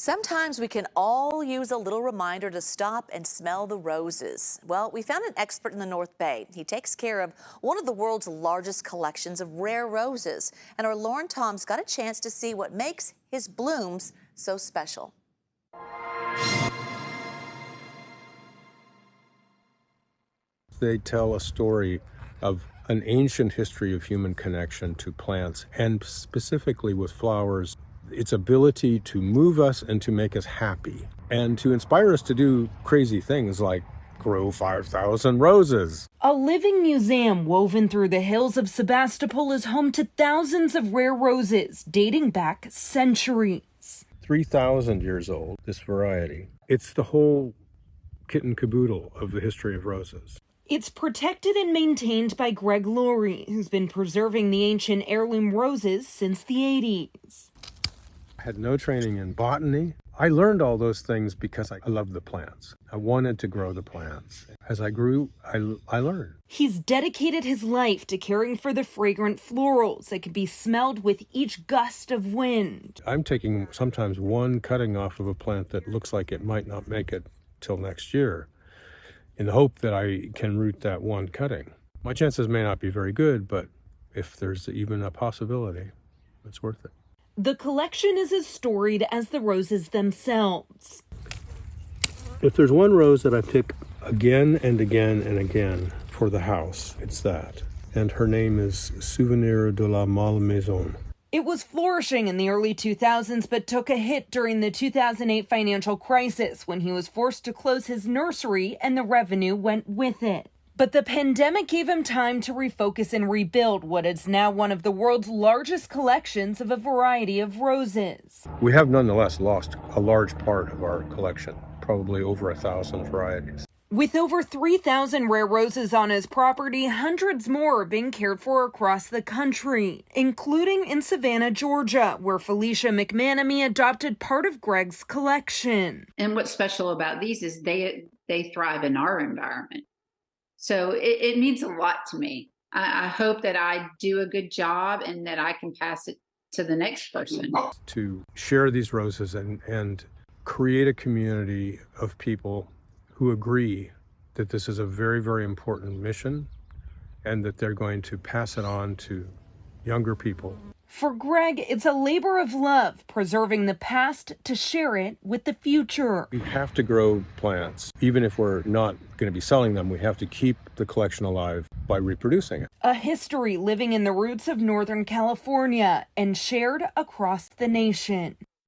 Sometimes we can all use a little reminder to stop and smell the roses. Well, we found an expert in the North Bay. He takes care of one of the world's largest collections of rare roses. And our Lauren Tom's got a chance to see what makes his blooms so special. They tell a story of an ancient history of human connection to plants, and specifically with flowers, its ability to move us and to make us happy, and to inspire us to do crazy things like grow 5,000 roses. A living museum woven through the hills of Sebastopol is home to thousands of rare roses dating back centuries. 3,000 years old, this variety. It's the whole kit and caboodle of the history of roses. It's protected and maintained by Greg Laurie, who's been preserving the ancient heirloom roses since the 80s. I had no training in botany. I learned all those things because I loved the plants. I wanted to grow the plants. As I grew, I learned. He's dedicated his life to caring for the fragrant florals that can be smelled with each gust of wind. I'm taking sometimes one cutting off of a plant that looks like it might not make it till next year, in the hope that I can root that one cutting. My chances may not be very good, but if there's even a possibility, it's worth it. The collection is as storied as the roses themselves. If there's one rose that I pick again and again and again for the house, it's that. And her name is Souvenir de la Malmaison. It was flourishing in the early 2000s, but took a hit during the 2008 financial crisis when he was forced to close his nursery and the revenue went with it. But the pandemic gave him time to refocus and rebuild what is now one of the world's largest collections of a variety of roses. We have nonetheless lost a large part of our collection, probably over 1,000 varieties. With over 3,000 rare roses on his property, hundreds more are being cared for across the country, including in Savannah, Georgia, where Felicia McManamy adopted part of Greg's collection. And what's special about these is they thrive in our environment. So it means a lot to me. I hope that I do a good job and that I can pass it to the next person. To share these roses and create a community of people who agree that this is a very, very important mission and that they're going to pass it on to younger people. For Greg, it's a labor of love, preserving the past to share it with the future. We have to grow plants. Even if we're not going to be selling them, we have to keep the collection alive by reproducing it. A history living in the roots of Northern California and shared across the nation.